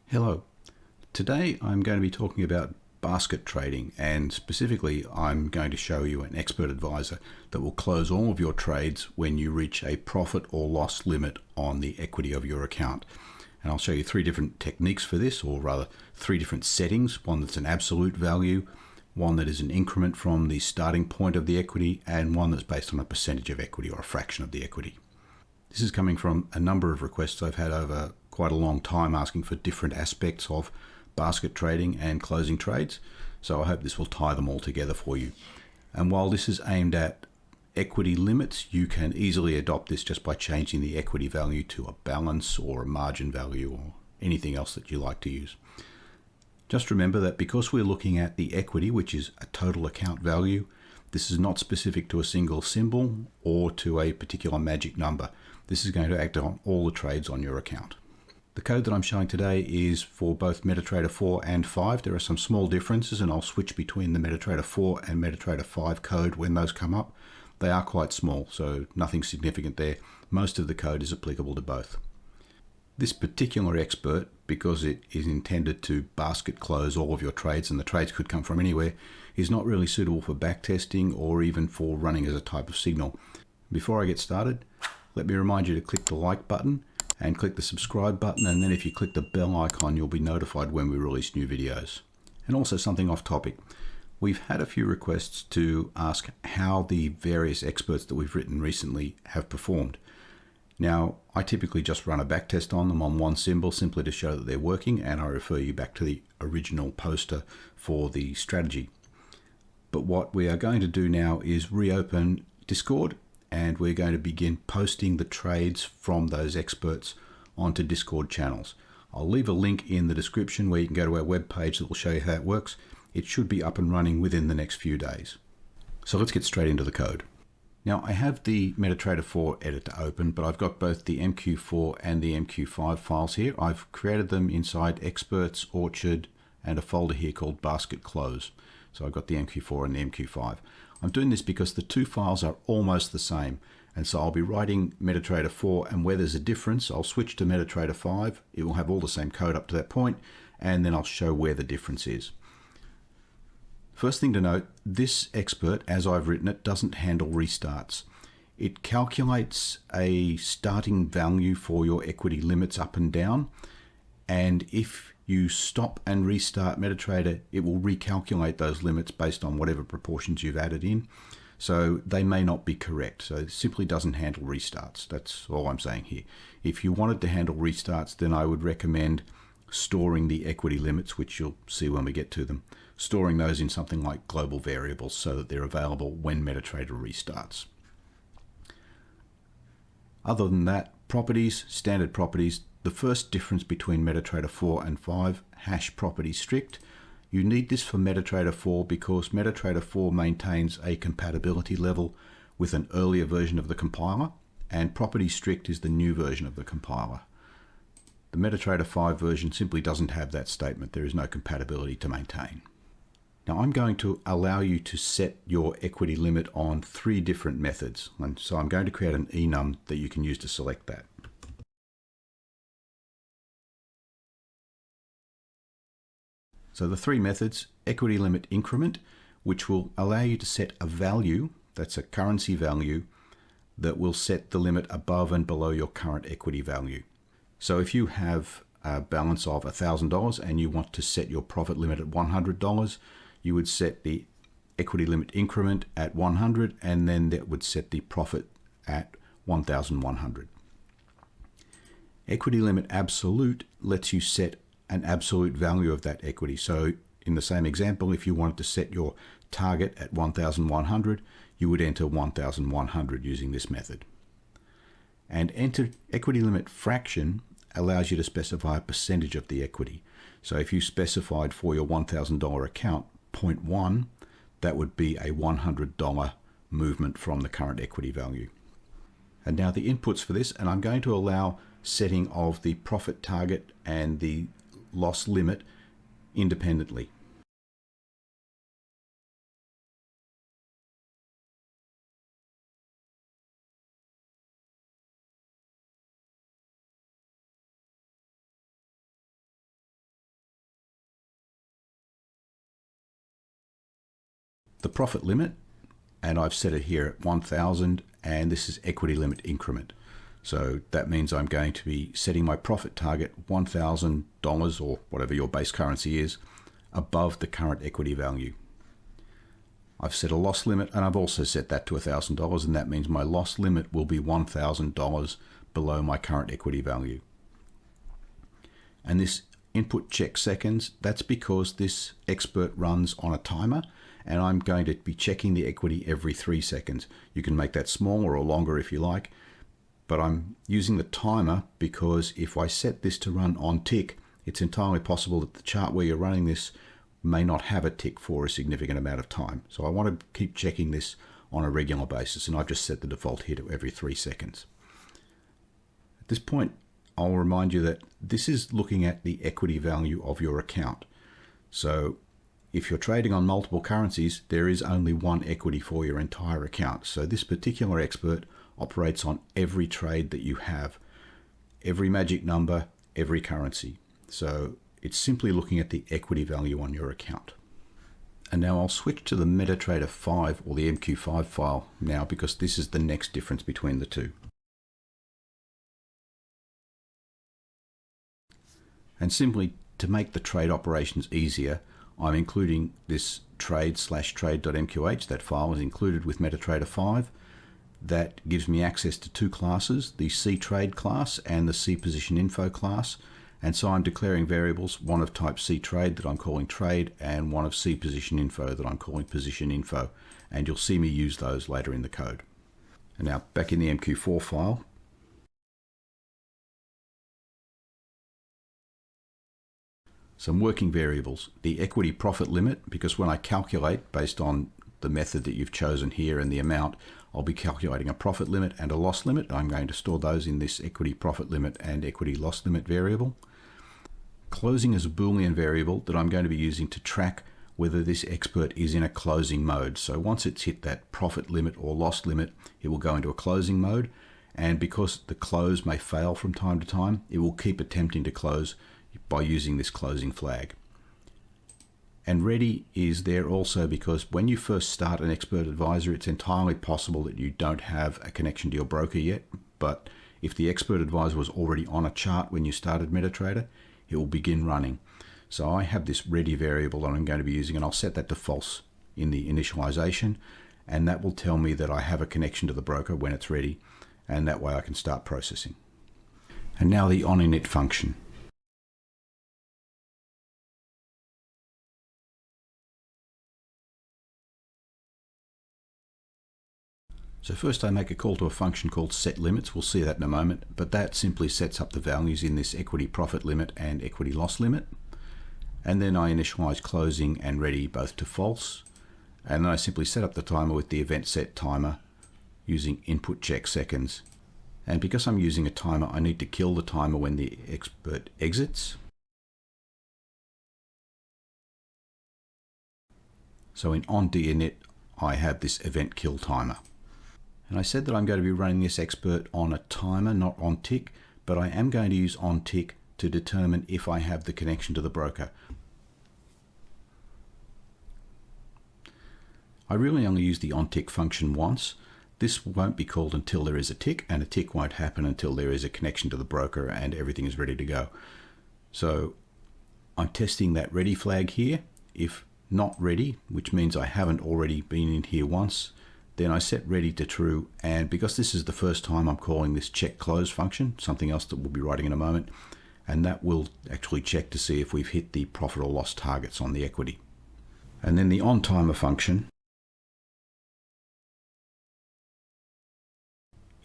Hello. Today I'm going to be talking about basket trading, and specifically I'm going to show you an expert advisor that will close all of your trades when you reach a profit or loss limit on the equity of your account. And I'll show you three different techniques for this, or rather three different settings: one that's an absolute value, one that is an increment from the starting point of the equity, and one that's based on a percentage of equity or a fraction of the equity. This is coming from a number of requests I've had over quite a long time asking for different aspects of basket trading and closing trades. So I hope this will tie them all together for you. And while this is aimed at equity limits, you can easily adopt this just by changing the equity value to a balance or a margin value or anything else that you like to use. Just remember that because we're looking at the equity, which is a total account value, this is not specific to a single symbol or to a particular magic number. This is going to act on all the trades on your account. The code that I'm showing today is for both MetaTrader 4 and 5. There are some small differences, and I'll switch between the MetaTrader 4 and MetaTrader 5 code when those come up. They are quite small, so nothing significant there. Most of the code is applicable to both. This particular expert, because it is intended to basket close all of your trades, and the trades could come from anywhere, is not really suitable for backtesting or even for running as a type of signal. Before I get started, let me remind you to click the like button and click the subscribe button, and then if you click the bell icon, you'll be notified when we release new videos. And also something off topic. We've had a few requests to ask how the various experts that we've written recently have performed. Now, I typically just run a backtest on them on one symbol simply to show that they're working, and I refer you back to the original poster for the strategy. But what we are going to do now is reopen Discord, and we're going to begin posting the trades from those experts onto Discord channels. I'll leave a link in the description where you can go to our webpage that will show you how it works. It should be up and running within the next few days. So let's get straight into the code. Now, I have the MetaTrader 4 editor open, but I've got both the MQ4 and the MQ5 files here. I've created them inside Experts, Orchard, and a folder here called Basket Close. So I've got the MQ4 and the MQ5. I'm doing this because the two files are almost the same, and so I'll be writing MetaTrader 4, and where there's a difference, I'll switch to MetaTrader 5. It will have all the same code up to that point, and then I'll show where the difference is. First thing to note, this expert, as I've written it, doesn't handle restarts. It calculates a starting value for your equity limits up and down, and if you stop and restart MetaTrader, it will recalculate those limits based on whatever proportions you've added in. So they may not be correct. So it simply doesn't handle restarts. That's all I'm saying here. If you wanted to handle restarts, then I would recommend storing the equity limits, which you'll see when we get to them, storing those in something like global variables so that they're available when MetaTrader restarts. Other than that, properties, standard properties. The first difference between MetaTrader 4 and 5, hash property strict. You need this for MetaTrader 4 because MetaTrader 4 maintains a compatibility level with an earlier version of the compiler, and property strict is the new version of the compiler. The MetaTrader 5 version simply doesn't have that statement. There is no compatibility to maintain. Now I'm going to allow you to set your equity limit on three different methods. And so I'm going to create an enum that you can use to select that. So the three methods: equity limit increment, which will allow you to set a value, that's a currency value, that will set the limit above and below your current equity value. So if you have a balance of $1,000 and you want to set your profit limit at $100, you would set the equity limit increment at 100, and then that would set the profit at 1,100. Equity limit absolute lets you set an absolute value of that equity. So in the same example, if you wanted to set your target at 1,100, you would enter 1,100 using this method. And enter equity limit fraction allows you to specify a percentage of the equity. So if you specified for your $1,000 account 0.1, that would be a $100 movement from the current equity value. And now the inputs for this, and I'm going to allow setting of the profit target and the loss limit independently. the profit limit, and I've set it here at 1,000, and this is equity limit increment. So that means I'm going to be setting my profit target $1,000 or whatever your base currency is above the current equity value. I've set a loss limit, and I've also set that to $1,000, and that means my loss limit will be $1,000 below my current equity value. And this input check seconds, that's because this expert runs on a timer, and I'm going to be checking the equity every 3 seconds. You can make that smaller or longer if you like, but I'm using the timer because if I set this to run on tick, it's entirely possible that the chart where you're running this may not have a tick for a significant amount of time. So I want to keep checking this on a regular basis, and I've just set the default here to every 3 seconds. At this point, I'll remind you that this is looking at the equity value of your account. So if you're trading on multiple currencies, there is only one equity for your entire account. So this particular expert operates on every trade that you have, every magic number, every currency. So it's simply looking at the equity value on your account. And now I'll switch to the MetaTrader 5 or the MQ5 file now, because this is the next difference between the two. And simply to make the trade operations easier, I'm including this trade/trade.mqh. That file is included with MetaTrader 5. That gives me access to 2 classes, the ctrade class and the cpositioninfo class. And so I'm declaring variables, one of type ctrade that I'm calling trade, and one of cpositioninfo that I'm calling positioninfo. And you'll see me use those later in the code. And now back in the MQ4 file, some working variables, the equity profit limit, because when I calculate based on the method that you've chosen here and the amount, I'll be calculating a profit limit and a loss limit. I'm going to store those in this equity profit limit and equity loss limit variable. Closing is a Boolean variable that I'm going to be using to track whether this expert is in a closing mode. So once it's hit that profit limit or loss limit, it will go into a closing mode. And because the close may fail from time to time, it will keep attempting to close by using this closing flag. And ready is there also because when you first start an expert advisor, it's entirely possible that you don't have a connection to your broker yet. But if the expert advisor was already on a chart when you started MetaTrader, it will begin running. So I have this ready variable that I'm going to be using, and I'll set that to false in the initialization, and that will tell me that I have a connection to the broker when it's ready, and that way I can start processing. And now the onInit function. So first I make a call to a function called setLimits. We'll see that in a moment, but that simply sets up the values in this equity profit limit and equity loss limit. And then I initialize closing and ready both to false. And then I simply set up the timer with the event set timer using input check seconds. And because I'm using a timer, I need to kill the timer when the expert exits. So in onDinit, I have this event kill timer. And I said that I'm going to be running this expert on a timer, not on tick, but I am going to use on tick to determine if I have the connection to the broker. I really only use the on tick function once. This won't be called until there is a tick, and a tick won't happen until there is a connection to the broker and everything is ready to go. So I'm testing that ready flag here. If not ready, which means I haven't already been in here once, then I set ready to true, and because this is the first time I'm calling this check close function, something else that we'll be writing in a moment, and that will actually check to see if we've hit the profit or loss targets on the equity. And then the on timer function,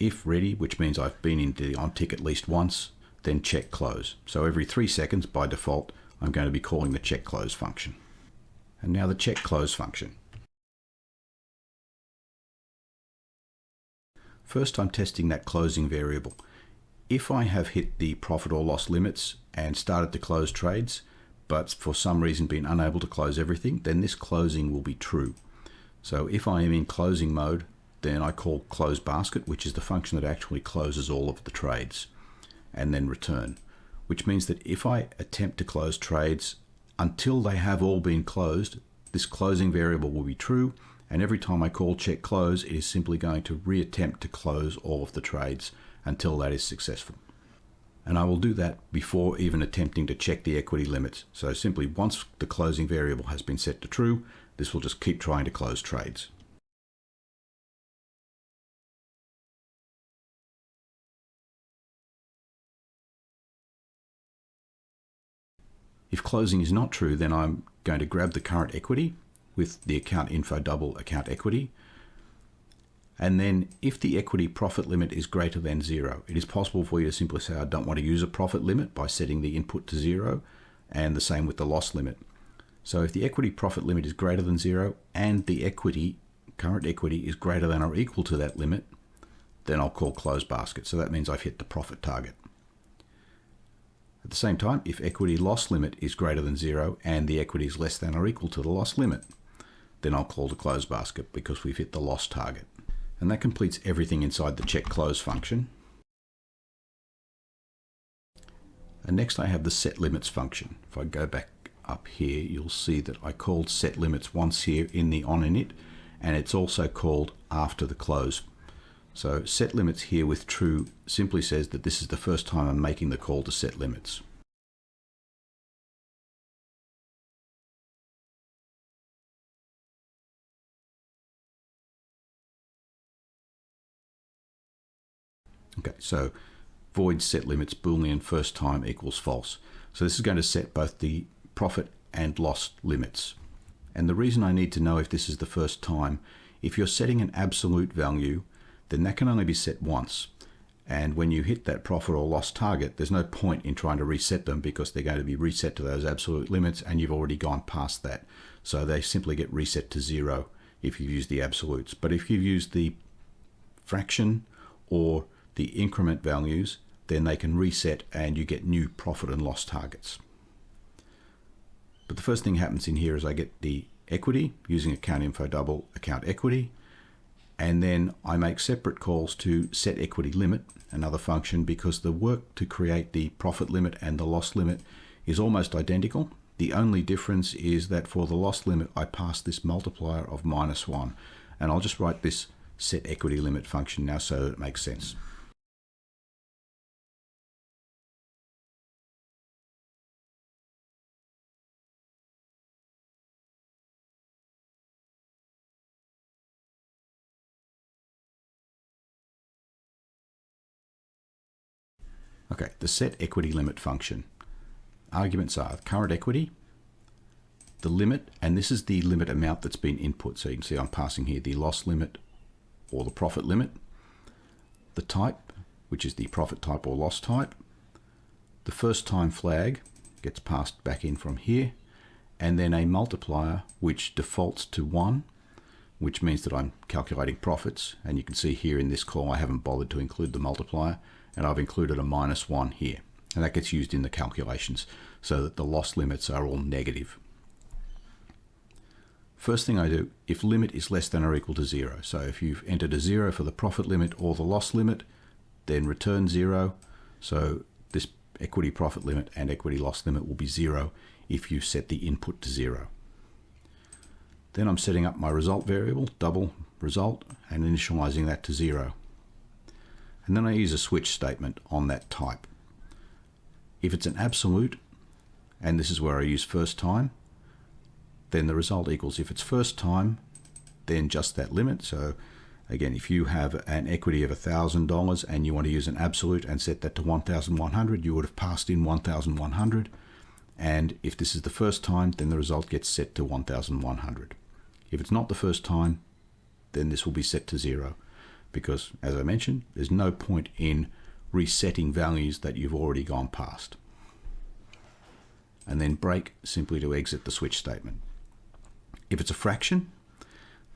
if ready, which means I've been into the on tick at least once, then check close. So every 3 seconds by default, I'm going to be calling the check close function. And now the check close function. First, I'm testing that closing variable. If I have hit the profit or loss limits and started to close trades, but for some reason been unable to close everything, then this closing will be true. So if I am in closing mode, then I call close basket, which is the function that actually closes all of the trades, and then return, which means that if I attempt to close trades until they have all been closed, this closing variable will be true, And every time I call check close, it is simply going to reattempt to close all of the trades until that is successful. And I will do that before even attempting to check the equity limits. So simply once the closing variable has been set to true, this will just keep trying to close trades. If closing is not true, then I'm going to grab the current equity with the account info double account equity. And then if the equity profit limit is greater than 0, it is possible for you to simply say, I don't want to use a profit limit by setting the input to 0, and the same with the loss limit. So if the equity profit limit is greater than 0 and the current equity is greater than or equal to that limit, then I'll call close basket. So that means I've hit the profit target. At the same time, if equity loss limit is greater than 0 and the equity is less than or equal to the loss limit, then I'll call the close basket because we've hit the loss target. And that completes everything inside the check close function. And next I have the set limits function. If I go back up here, you'll see that I called set limits once here in the on init, and it's also called after the close. So set limits here with true simply says that this is the first time I'm making the call to set limits. Okay, so void set limits Boolean first time equals false. So this is going to set both the profit and loss limits. And the reason I need to know if this is the first time, if you're setting an absolute value, then that can only be set once. And when you hit that profit or loss target, there's no point in trying to reset them because they're going to be reset to those absolute limits and you've already gone past that. So they simply get reset to 0 if you use the absolutes. But if you use the fraction or the increment values, then they can reset and you get new profit and loss targets. But the first thing happens in here is I get the equity using account info double account equity, and then I make separate calls to set equity limit, another function, because the work to create the profit limit and the loss limit is almost identical. The only difference is that for the loss limit I pass this multiplier of -1, and I'll just write this set equity limit function now so that it makes sense. Okay, the set equity limit function. Arguments are current equity, the limit, and this is the limit amount that's been input. So you can see I'm passing here the loss limit or the profit limit, the type, which is the profit type or loss type, the first time flag gets passed back in from here, and then a multiplier which defaults to 1, which means that I'm calculating profits. And you can see here in this call I haven't bothered to include the multiplier, and I've included a -1 here, and that gets used in the calculations so that the loss limits are all negative. First thing I do, if limit is less than or equal to 0, so if you've entered a 0 for the profit limit or the loss limit, then return 0. So this equity profit limit and equity loss limit will be 0 if you set the input to 0. Then I'm setting up my result variable, double result, and initializing that to 0. And then I use a switch statement on that type. If it's an absolute, and this is where I use first time, then the result equals, if it's first time, then just that limit. So again, if you have an equity of $1,000 and you want to use an absolute and set that to 1,100, you would have passed in 1,100. And if this is the first time, then the result gets set to 1,100. If it's not the first time, then this will be set to 0. Because, as I mentioned, there's no point in resetting values that you've already gone past. And then break simply to exit the switch statement. If it's a fraction,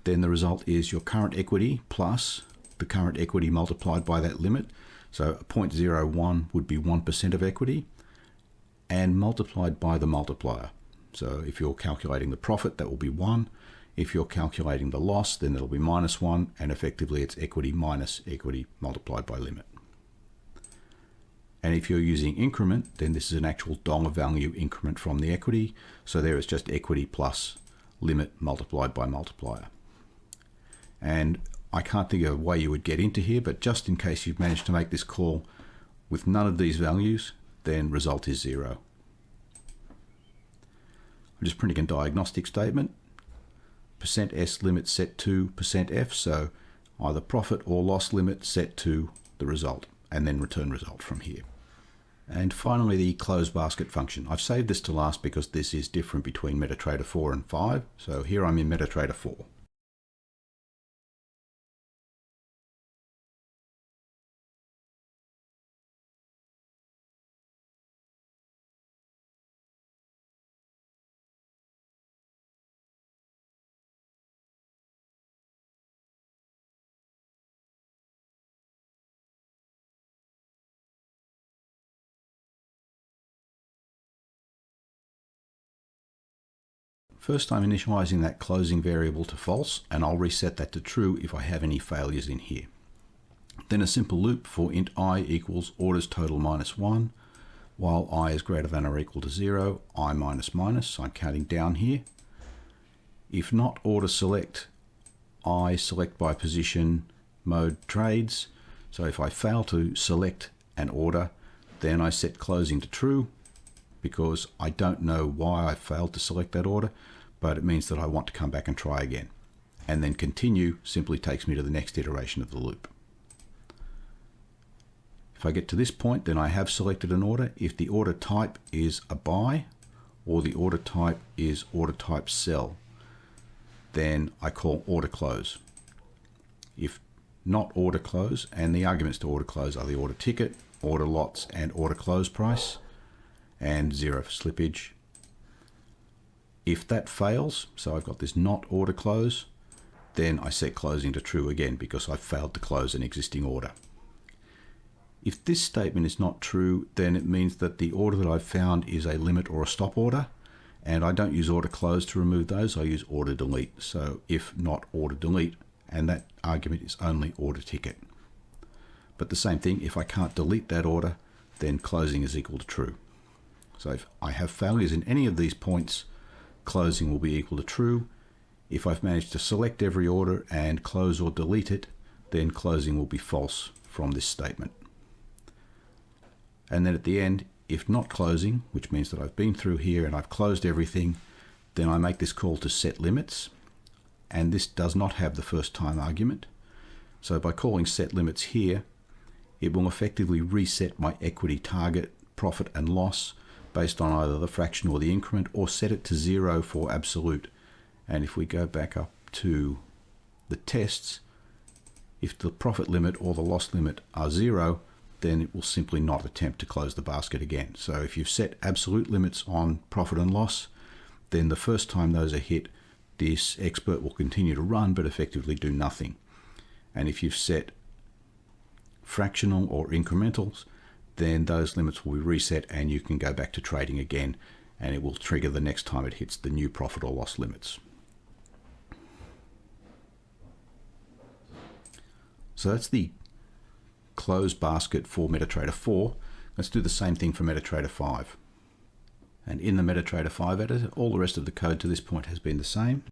then the result is your current equity plus the current equity multiplied by that limit. So 0.01 would be 1% of equity, and multiplied by the multiplier. So if you're calculating the profit, that will be 1. If you're calculating the loss, then it'll be -1, and effectively it's equity minus equity multiplied by limit. And if you're using increment, then this is an actual dollar value increment from the equity. So there it's just equity plus limit multiplied by multiplier. And I can't think of a way you would get into here, but just in case you've managed to make this call with none of these values, then result is 0. I'm just printing a diagnostic statement. %S limit set to %F, so either profit or loss limit set to the result, and then return result from here. And finally, the close basket function. I've saved this to last because this is different between MetaTrader 4 and 5. So here I'm in MetaTrader 4. First, I'm initializing that closing variable to false, and I'll reset that to true if I have any failures in here. Then a simple loop for int I equals orders total minus 1, while I is greater than or equal to 0, I minus minus, so I'm counting down here. If not order select, I select by position mode trades. So if I fail to select an order, then I set closing to true, because I don't know why I failed to select that order, but it means that I want to come back and try again. And then continue simply takes me to the next iteration of the loop. If I get to this point, then I have selected an order. If the order type is a buy, or the order type is order type sell, then I call order close. If not order close, and the arguments to order close are the order ticket, order lots, and order close price, and 0 for slippage. If that fails, so I've got this not order close, then I set closing to true again because I've failed to close an existing order. If this statement is not true, then it means that the order that I've found is a limit or a stop order, and I don't use order close to remove those, I use order delete. So if not order delete, and that argument is only order ticket. But the same thing, if I can't delete that order, then closing is equal to true. So if I have failures in any of these points, closing will be equal to true. If I've managed to select every order and close or delete it, then closing will be false from this statement. And then at the end, if not closing, which means that I've been through here and I've closed everything, then I make this call to set limits. And this does not have the first time argument. So by calling set limits here, it will effectively reset my equity target, profit and loss, based on either the fraction or the increment, or set it to 0 for absolute. And if we go back up to the tests, if the profit limit or the loss limit are 0, then it will simply not attempt to close the basket again. So if you've set absolute limits on profit and loss, then the first time those are hit, this expert will continue to run but effectively do nothing. And if you've set fractional or incrementals, then those limits will be reset and you can go back to trading again, and it will trigger the next time it hits the new profit or loss limits. So that's the close basket for MetaTrader 4. Let's do the same thing for MetaTrader 5. And in the MetaTrader 5 editor, all the rest of the code to this point has been the same.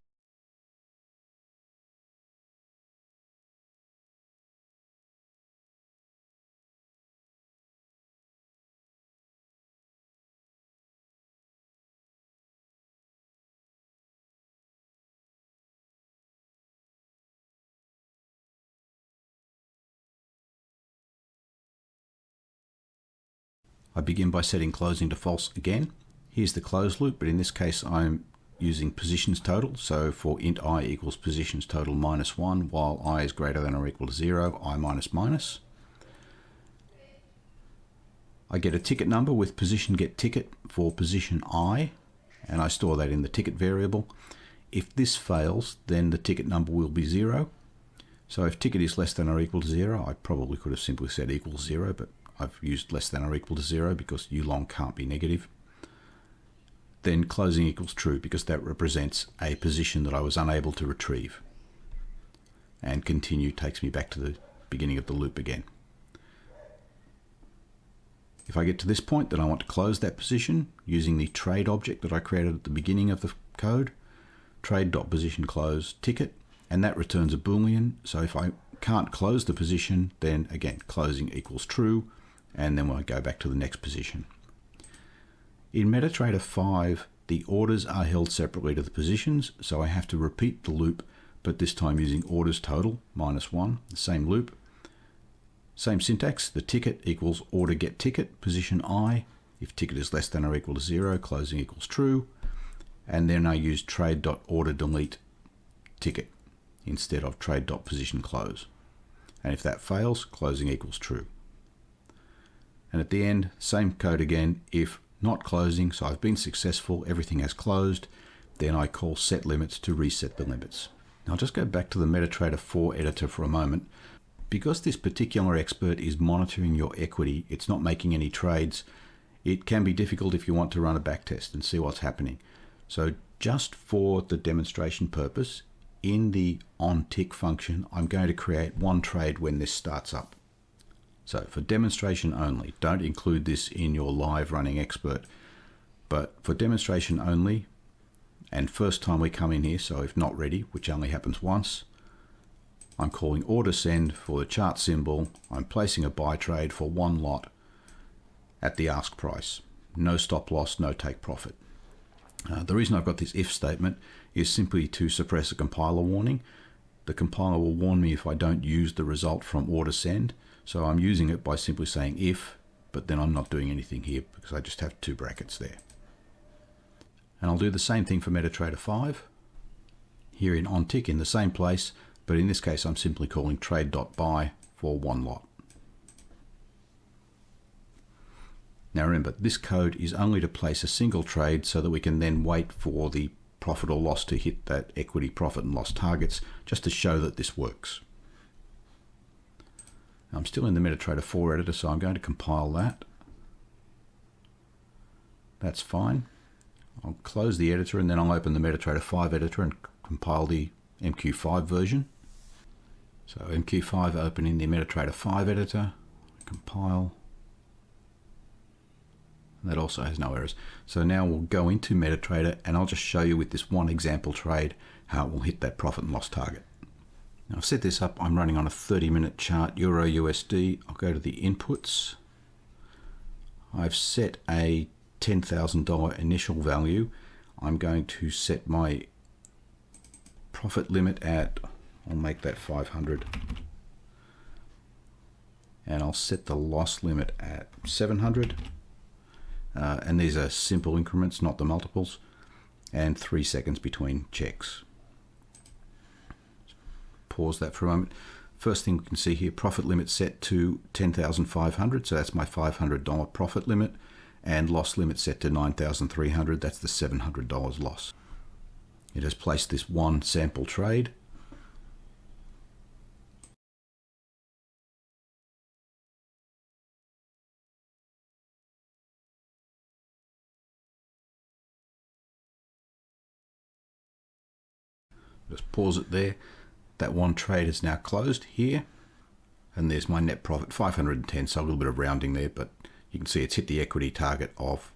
I begin by setting closing to false again. Here's the close loop, but in this case I'm using positions total. So for int I equals positions total minus 1, while I is greater than or equal to 0, I minus minus. I get a ticket number with position get ticket for position I, and I store that in the ticket variable. If this fails, then the ticket number will be 0. So if ticket is less than or equal to 0, I probably could have simply said equals 0, but I've used less than or equal to 0 because ulong can't be negative. Then closing equals true because that represents a position that I was unable to retrieve. And continue takes me back to the beginning of the loop again. If I get to this point, then I want to close that position using the trade object that I created at the beginning of the code. Trade.positionClose ticket, and that returns a Boolean. So if I can't close the position, then again, closing equals true, and then we'll go back to the next position. In MetaTrader 5, the orders are held separately to the positions, so I have to repeat the loop, but this time using orders total -1, the same loop. Same syntax, the ticket equals order get ticket, position I. If ticket is less than or equal to 0, closing equals true. And then I use trade.order delete ticket instead of trade.position close. And if that fails, closing equals true. And at the end, same code again. If not closing, so I've been successful, everything has closed, then I call set limits to reset the limits. Now I'll just go back to the MetaTrader 4 editor for a moment. Because this particular expert is monitoring your equity, it's not making any trades, it can be difficult if you want to run a backtest and see what's happening. So just for the demonstration purpose, in the onTick function, I'm going to create one trade when this starts up. So for demonstration only, don't include this in your live running expert, but for demonstration only, and first time we come in here, so if not ready, which only happens once, I'm calling order send for the chart symbol. I'm placing a buy trade for one lot at the ask price. No stop loss, no take profit. The reason I've got this if statement is simply to suppress a compiler warning. The compiler will warn me if I don't use the result from order send. So I'm using it by simply saying if, but then I'm not doing anything here because I just have two brackets there. And I'll do the same thing for MetaTrader 5. Here in onTick in the same place, but in this case I'm simply calling trade.buy for one lot. Now remember, this code is only to place a single trade so that we can then wait for the profit or loss to hit that equity profit and loss targets, just to show that this works. Now, I'm still in the MetaTrader 4 editor, so I'm going to compile that. That's fine. I'll close the editor and then I'll open the MetaTrader 5 editor and compile the MQ5 version. So MQ5 open in the MetaTrader 5 editor, compile. That also has no errors. So now we'll go into MetaTrader and I'll just show you with this one example trade how it will hit that profit and loss target. Now I've set this up, I'm running on a 30-minute chart, Euro USD. I'll go to the inputs. I've set a $10,000 initial value. I'm going to set my profit limit at, I'll make that 500. And I'll set the loss limit at 700. And these are simple increments, not the multiples, and 3 seconds between checks. Pause that for a moment. First thing we can see here, profit limit set to 10,500, so that's my $500 profit limit, and loss limit set to 9,300, that's the $700 loss. It has placed this one sample trade. Just pause it there. That one trade is now closed here. And there's my net profit, 510, so a little bit of rounding there, but you can see it's hit the equity target of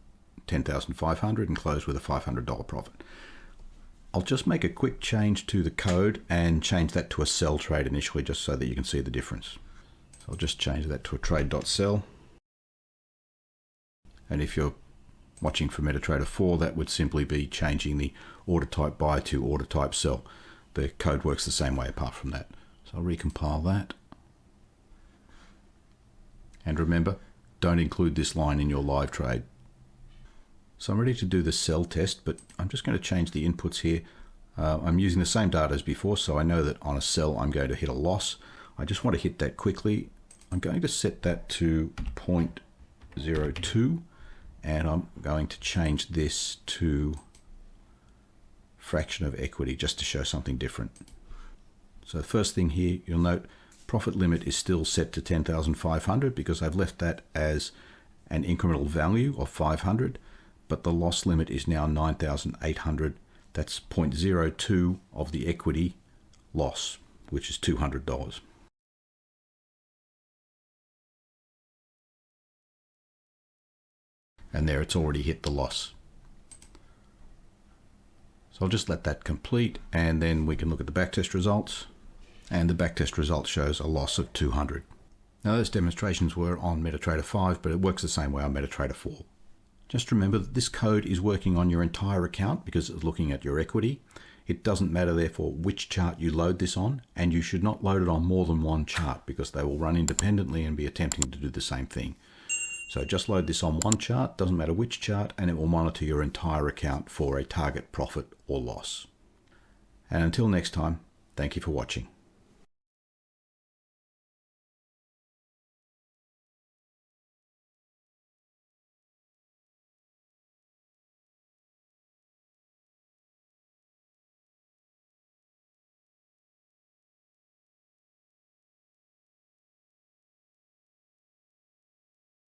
10,500 and closed with a $500 profit. I'll just make a quick change to the code and change that to a sell trade initially, just so that you can see the difference. So I'll just change that to a trade.sell. And if you're watching from MetaTrader 4, that would simply be changing the order type buy to order type sell. The code works the same way apart from that. So I'll recompile that. And remember, don't include this line in your live trade. So I'm ready to do the sell test, but I'm just going to change the inputs here. I'm using the same data as before, so I know that on a sell I'm going to hit a loss. I just want to hit that quickly. I'm going to set that to 0.02, and I'm going to change this to fraction of equity just to show something different. So the first thing here, you'll note profit limit is still set to 10,500 because I've left that as an incremental value of 500, but the loss limit is now 9,800. That's 0.02 of the equity loss, which is $200. And there it's already hit the loss. So I'll just let that complete, and then we can look at the backtest results. And the backtest result shows a loss of 200. Now those demonstrations were on MetaTrader 5, but it works the same way on MetaTrader 4. Just remember that this code is working on your entire account because it's looking at your equity. It doesn't matter therefore which chart you load this on, and you should not load it on more than one chart because they will run independently and be attempting to do the same thing. So just load this on one chart, doesn't matter which chart, and it will monitor your entire account for a target profit or loss. And until next time, thank you for watching.